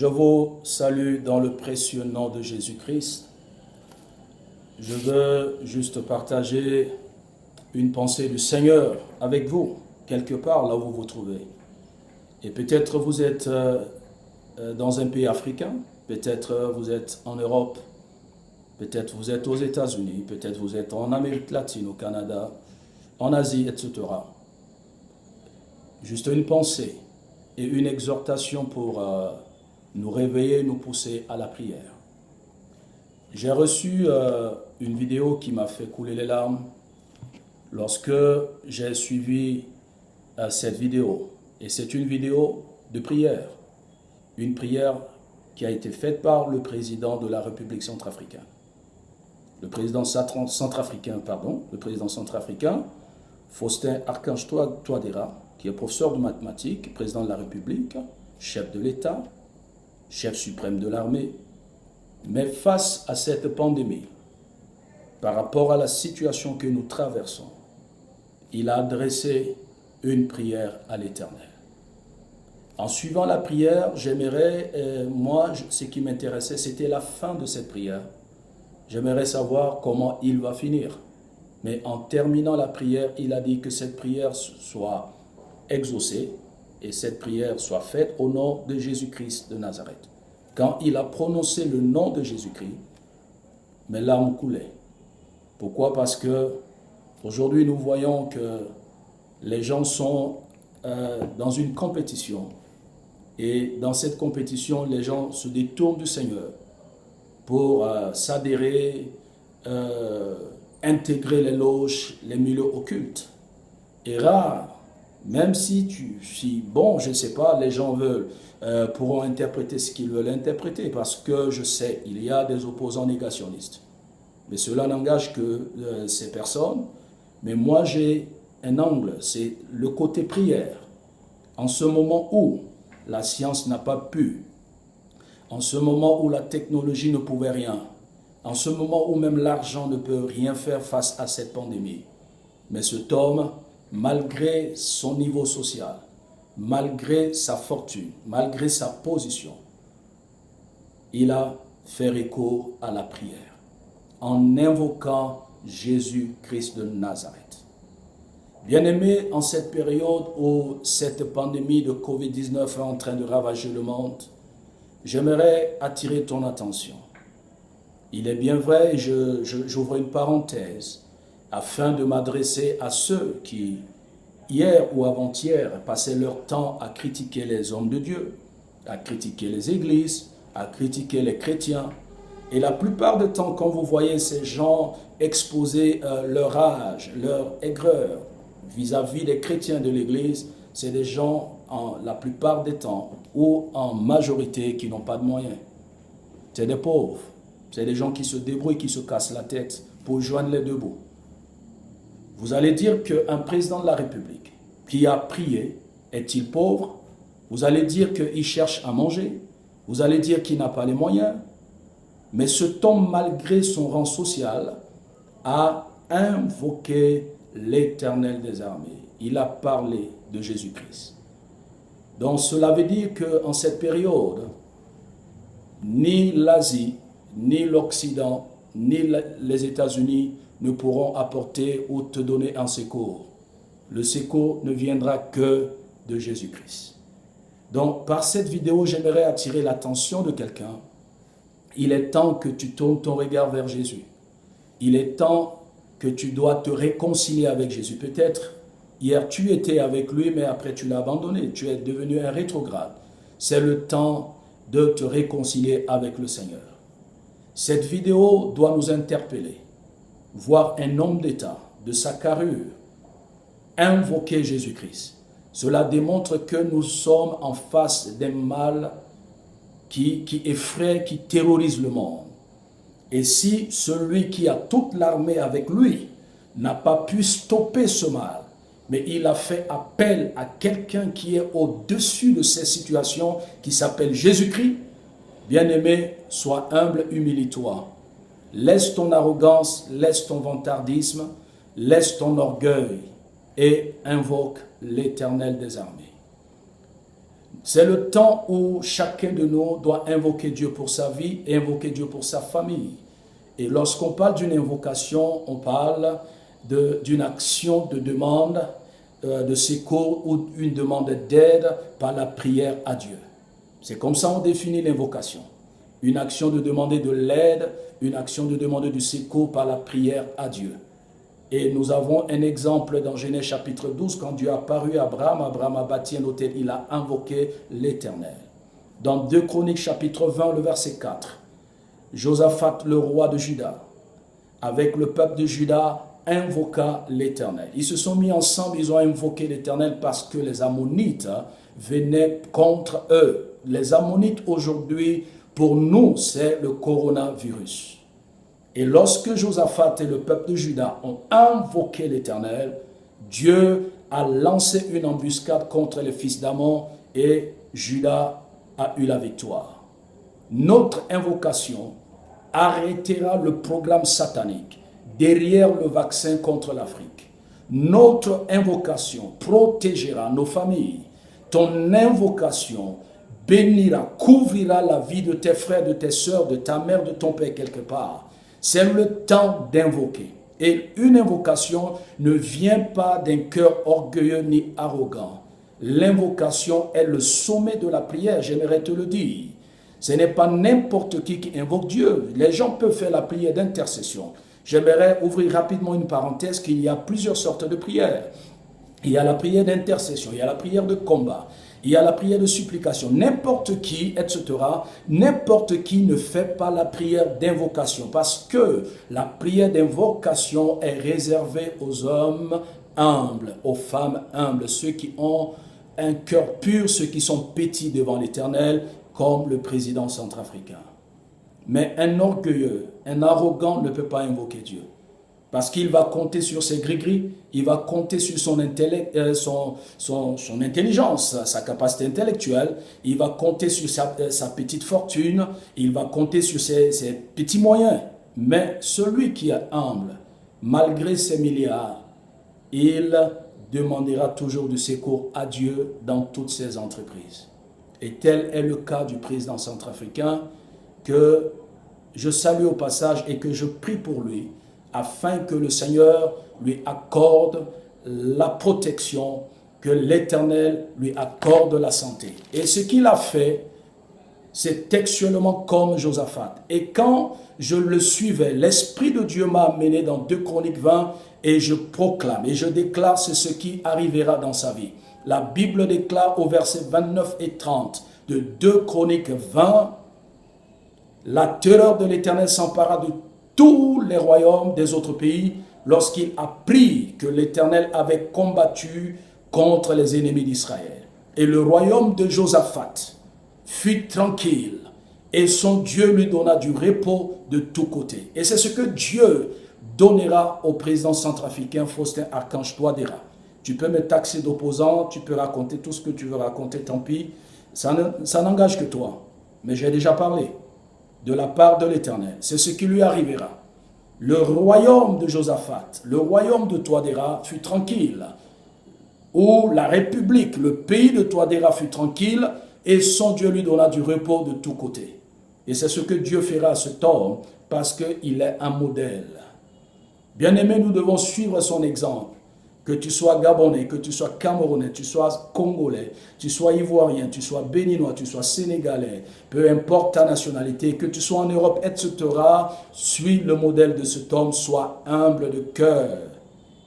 Je vous salue dans le précieux nom de Jésus-Christ. Je veux juste partager une pensée du Seigneur avec vous, quelque part là où vous vous trouvez. Et peut-être vous êtes dans un pays africain, peut-être vous êtes en Europe, peut-être vous êtes aux États-Unis, peut-être vous êtes en Amérique latine, au Canada, en Asie, etc. Juste une pensée et une exhortation pour nous réveiller, nous pousser à la prière. J'ai reçu une vidéo qui m'a fait couler les larmes lorsque j'ai suivi cette vidéo. Et c'est une vidéo de prière. Une prière qui a été faite par le président de la République centrafricaine. Le président centrafricain, Faustin Archange Touadéra, qui est professeur de mathématiques, président de la République, chef de l'État, chef suprême de l'armée. Mais face à cette pandémie, par rapport à la situation que nous traversons, il a adressé une prière à l'Éternel. En suivant la prière, j'aimerais, ce qui m'intéressait, c'était la fin de cette prière. J'aimerais savoir comment il va finir. Mais en terminant la prière, il a dit que cette prière soit exaucée et cette prière soit faite au nom de Jésus-Christ de Nazareth. Quand il a prononcé le nom de Jésus-Christ, mes larmes coulaient. Pourquoi? Parce que aujourd'hui nous voyons que les gens sont dans une compétition. Et dans cette compétition, les gens se détournent du Seigneur pour s'adhérer, intégrer les loges, les milieux occultes. Et rare, même si je ne sais pas, les gens pourront interpréter ce qu'ils veulent interpréter, parce que je sais, il y a des opposants négationnistes. Mais cela n'engage que ces personnes. Mais moi, j'ai un angle, c'est le côté prière. En ce moment où la science n'a pas pu, en ce moment où la technologie ne pouvait rien, en ce moment où même l'argent ne peut rien faire face à cette pandémie. Mais cet homme, malgré son niveau social, malgré sa fortune, malgré sa position, il a fait écho à la prière en invoquant Jésus-Christ de Nazareth. Bien-aimé, en cette période où cette pandémie de Covid-19 est en train de ravager le monde, j'aimerais attirer ton attention. Il est bien vrai, j'ouvre une parenthèse, afin de m'adresser à ceux qui, hier ou avant-hier, passaient leur temps à critiquer les hommes de Dieu, à critiquer les églises, à critiquer les chrétiens. Et la plupart du temps, quand vous voyez ces gens exposer leur rage, leur aigreur vis-à-vis des chrétiens de l'église, c'est des gens, la plupart des temps, ou en majorité, qui n'ont pas de moyens. C'est des pauvres, c'est des gens qui se débrouillent, qui se cassent la tête pour joindre les deux bouts. Vous allez dire qu'un président de la République qui a prié, est-il pauvre? Vous allez dire qu'il cherche à manger? Vous allez dire qu'il n'a pas les moyens? Mais cet homme, malgré son rang social, a invoqué l'Éternel des armées. Il a parlé de Jésus-Christ. Donc cela veut dire qu'en cette période, ni l'Asie, ni l'Occident, ni les États-Unis ne pourront apporter ou te donner un secours. Le secours ne viendra que de Jésus-Christ. Donc par cette vidéo, j'aimerais attirer l'attention de quelqu'un. Il est temps que tu tournes ton regard vers Jésus. Il est temps que tu dois te réconcilier avec Jésus. Peut-être hier tu étais avec lui, mais après tu l'as abandonné. Tu es devenu un rétrograde. C'est le temps de te réconcilier avec le Seigneur. Cette vidéo doit nous interpeller. Voir un homme d'État, de sa carrure, invoquer Jésus-Christ. Cela démontre que nous sommes en face d'un mal qui effraie, qui terrorise le monde. Et si celui qui a toute l'armée avec lui n'a pas pu stopper ce mal, mais il a fait appel à quelqu'un qui est au-dessus de ces situations, qui s'appelle Jésus-Christ, bien-aimé, sois humble, humilie-toi. Laisse ton arrogance, laisse ton vantardisme, laisse ton orgueil et invoque l'Éternel des armées. C'est le temps où chacun de nous doit invoquer Dieu pour sa vie et invoquer Dieu pour sa famille. Et lorsqu'on parle d'une invocation, on parle d'une action de demande de secours ou une demande d'aide par la prière à Dieu. C'est comme ça qu'on définit l'invocation. Une action de demander de l'aide, une action de demander du secours par la prière à Dieu. Et nous avons un exemple dans Genèse chapitre 12, quand Dieu a apparu à Abraham, Abraham a bâti un autel, il a invoqué l'Éternel. Dans 2 Chroniques chapitre 20, le verset 4, Josaphat, le roi de Juda, avec le peuple de Juda, invoqua l'Éternel. Ils se sont mis ensemble, ils ont invoqué l'Éternel parce que les Ammonites venaient contre eux. Les Ammonites aujourd'hui, pour nous, c'est le coronavirus. Et lorsque Josaphat et le peuple de Juda ont invoqué l'Éternel, Dieu a lancé une embuscade contre les fils d'Ammon et Juda a eu la victoire. Notre invocation arrêtera le programme satanique derrière le vaccin contre l'Afrique. Notre invocation protégera nos familles. Ton invocation bénira, couvrira la vie de tes frères, de tes sœurs, de ta mère, de ton père quelque part. C'est le temps d'invoquer. Et une invocation ne vient pas d'un cœur orgueilleux ni arrogant. L'invocation est le sommet de la prière, j'aimerais te le dire. Ce n'est pas n'importe qui invoque Dieu. Les gens peuvent faire la prière d'intercession. J'aimerais ouvrir rapidement une parenthèse qu'il y a plusieurs sortes de prières. Il y a la prière d'intercession, il y a la prière de combat, il y a la prière de supplication. N'importe qui, etc., n'importe qui ne fait pas la prière d'invocation parce que la prière d'invocation est réservée aux hommes humbles, aux femmes humbles, ceux qui ont un cœur pur, ceux qui sont pétris devant l'Éternel, comme le président centrafricain. Mais un orgueilleux, un arrogant ne peut pas invoquer Dieu. Parce qu'il va compter sur ses gris-gris, il va compter sur son intelligence, sa capacité intellectuelle, il va compter sur sa petite fortune, il va compter sur ses petits moyens. Mais celui qui est humble, malgré ses milliards, il demandera toujours du secours à Dieu dans toutes ses entreprises. Et tel est le cas du président centrafricain que je salue au passage et que je prie pour lui, afin que le Seigneur lui accorde la protection, que l'Éternel lui accorde la santé. Et ce qu'il a fait, c'est textuellement comme Josaphat. Et quand je le suivais, l'Esprit de Dieu m'a amené dans 2 Chroniques 20 et je proclame et je déclare c'est ce qui arrivera dans sa vie. La Bible déclare au verset 29 et 30 de 2 Chroniques 20, la terreur de l'Éternel s'empara de tous les royaumes des autres pays lorsqu'il apprit que l'Éternel avait combattu contre les ennemis d'Israël. Et le royaume de Josaphat fut tranquille et son Dieu lui donna du repos de tous côtés. Et c'est ce que Dieu donnera au président centrafricain Faustin Archange Touadéra. Tu peux me taxer d'opposant, tu peux raconter tout ce que tu veux raconter, tant pis. Ça n'engage que toi. Mais j'ai déjà parlé de la part de l'Éternel. C'est ce qui lui arrivera. Le royaume de Josaphat, le royaume de Touadéra fut tranquille. Où la République, le pays de Touadéra fut tranquille et son Dieu lui donna du repos de tous côtés. Et c'est ce que Dieu fera à cet homme parce qu'il est un modèle. Bien-aimés, nous devons suivre son exemple. Que tu sois Gabonais, que tu sois Camerounais, tu sois Congolais, tu sois Ivoirien, tu sois Béninois, tu sois Sénégalais, peu importe ta nationalité, que tu sois en Europe, etc., suis le modèle de cet homme, sois humble de cœur,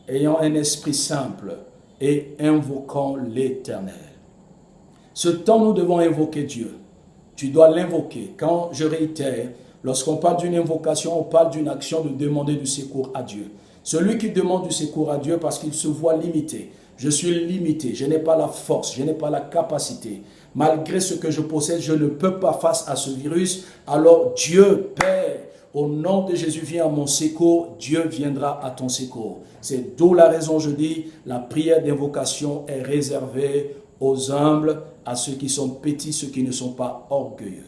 ayant un esprit simple et invoquant l'Éternel. Ce temps, nous devons invoquer Dieu. Tu dois l'invoquer. Quand je réitère, lorsqu'on parle d'une invocation, on parle d'une action de demander du secours à Dieu. Celui qui demande du secours à Dieu parce qu'il se voit limité. Je suis limité, je n'ai pas la force, je n'ai pas la capacité. Malgré ce que je possède, je ne peux pas face à ce virus. Alors Dieu, Père, au nom de Jésus, viens à mon secours. Dieu viendra à ton secours. C'est d'où la raison, je dis, la prière d'invocation est réservée aux humbles, à ceux qui sont petits, ceux qui ne sont pas orgueilleux.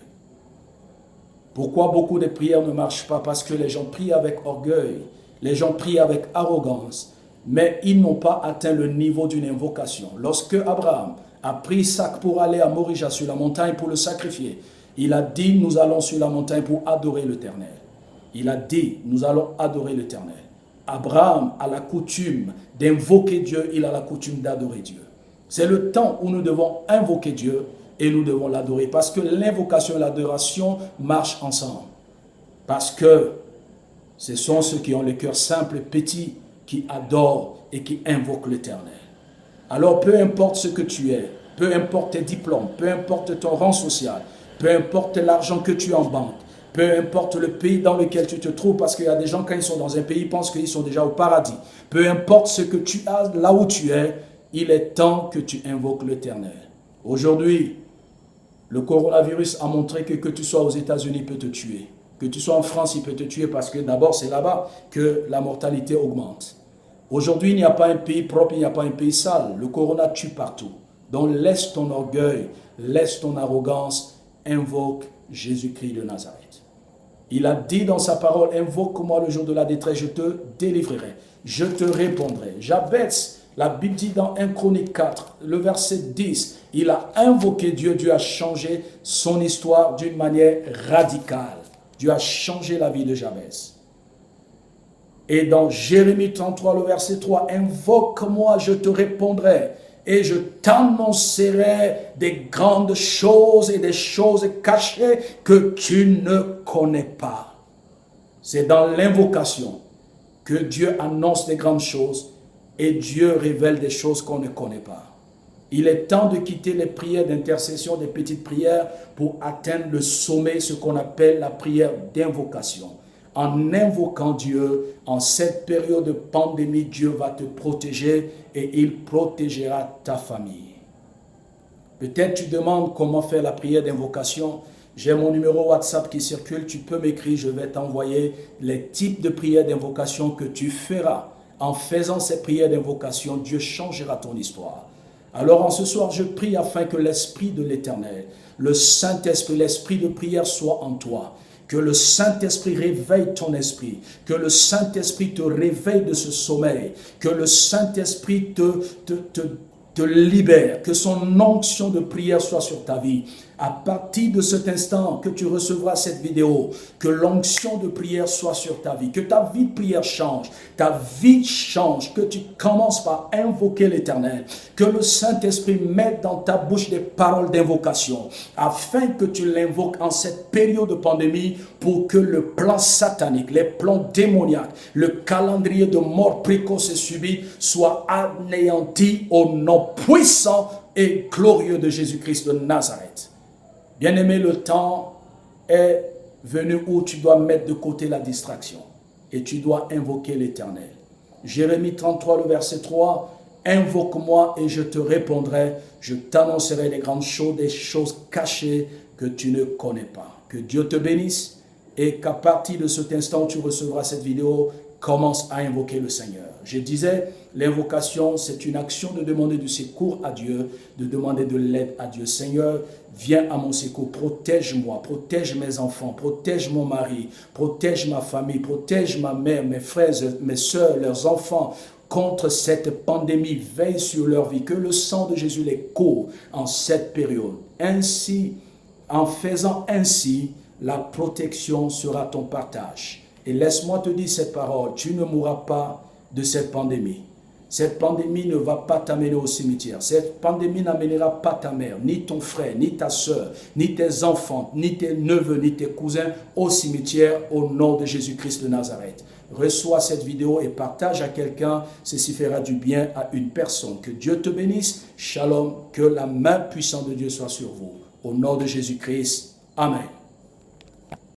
Pourquoi beaucoup de prières ne marchent pas? Parce que les gens prient avec orgueil. Les gens prient avec arrogance, mais ils n'ont pas atteint le niveau d'une invocation. Lorsque Abraham a pris Isaac pour aller à Morija sur la montagne pour le sacrifier, il a dit, nous allons sur la montagne pour adorer l'Éternel. Il a dit, nous allons adorer l'Éternel. Abraham a la coutume d'invoquer Dieu, il a la coutume d'adorer Dieu. C'est le temps où nous devons invoquer Dieu et nous devons l'adorer. Parce que l'invocation et l'adoration marchent ensemble. Parce que ce sont ceux qui ont le cœur simple et petit qui adorent et qui invoquent l'Éternel. Alors peu importe ce que tu es, peu importe tes diplômes, peu importe ton rang social, peu importe l'argent que tu as en banque, peu importe le pays dans lequel tu te trouves, parce qu'il y a des gens, quand ils sont dans un pays, ils pensent qu'ils sont déjà au paradis. Peu importe ce que tu as là où tu es, il est temps que tu invoques l'Éternel. Aujourd'hui, le coronavirus a montré que tu sois aux États-Unis, il peut te tuer. Que tu sois en France, il peut te tuer parce que d'abord, c'est là-bas que la mortalité augmente. Aujourd'hui, il n'y a pas un pays propre, il n'y a pas un pays sale. Le corona tue partout. Donc laisse ton orgueil, laisse ton arrogance, invoque Jésus-Christ de Nazareth. Il a dit dans sa parole, invoque-moi le jour de la détresse, je te délivrerai, je te répondrai. Jabez, la Bible dit dans 1 Chronique 4, le verset 10, il a invoqué Dieu, Dieu a changé son histoire d'une manière radicale. Dieu a changé la vie de Jabez. Et dans Jérémie 33, le verset 3, invoque-moi, je te répondrai. Et je t'annoncerai des grandes choses et des choses cachées que tu ne connais pas. C'est dans l'invocation que Dieu annonce des grandes choses et Dieu révèle des choses qu'on ne connaît pas. Il est temps de quitter les prières d'intercession, des petites prières, pour atteindre le sommet, ce qu'on appelle la prière d'invocation. En invoquant Dieu, en cette période de pandémie, Dieu va te protéger et il protégera ta famille. Peut-être tu demandes comment faire la prière d'invocation. J'ai mon numéro WhatsApp qui circule, tu peux m'écrire, je vais t'envoyer les types de prières d'invocation que tu feras. En faisant ces prières d'invocation, Dieu changera ton histoire. Alors en ce soir, je prie afin que l'Esprit de l'Éternel, le Saint-Esprit, l'Esprit de prière soit en toi. Que le Saint-Esprit réveille ton esprit, que le Saint-Esprit te réveille de ce sommeil, que le Saint-Esprit te libère, que son onction de prière soit sur ta vie. À partir de cet instant que tu recevras cette vidéo, que l'onction de prière soit sur ta vie, que ta vie de prière change, ta vie change, que tu commences par invoquer l'Éternel, que le Saint-Esprit mette dans ta bouche des paroles d'invocation, afin que tu l'invoques en cette période de pandémie pour que le plan satanique, les plans démoniaques, le calendrier de mort précoce et subie soit anéanti au nom puissant et glorieux de Jésus-Christ de Nazareth. Bien-aimé, le temps est venu où tu dois mettre de côté la distraction et tu dois invoquer l'Éternel. Jérémie 33, le verset 3, « Invoque-moi et je te répondrai, je t'annoncerai des grandes choses, des choses cachées que tu ne connais pas. » Que Dieu te bénisse et qu'à partir de cet instant où tu recevras cette vidéo, commence à invoquer le Seigneur. Je disais, l'invocation, c'est une action de demander du secours à Dieu, de demander de l'aide à Dieu. Seigneur, viens à mon secours, protège-moi, protège mes enfants, protège mon mari, protège ma famille, protège ma mère, mes frères, mes soeurs, leurs enfants, contre cette pandémie, veille sur leur vie, que le sang de Jésus les court en cette période. Ainsi, en faisant ainsi, la protection sera ton partage. Et laisse-moi te dire cette parole, tu ne mourras pas de cette pandémie. Cette pandémie ne va pas t'amener au cimetière. Cette pandémie n'amènera pas ta mère, ni ton frère, ni ta soeur, ni tes enfants, ni tes neveux, ni tes cousins au cimetière au nom de Jésus-Christ de Nazareth. Reçois cette vidéo et partage à quelqu'un, ceci fera du bien à une personne. Que Dieu te bénisse, shalom, que la main puissante de Dieu soit sur vous. Au nom de Jésus-Christ, amen.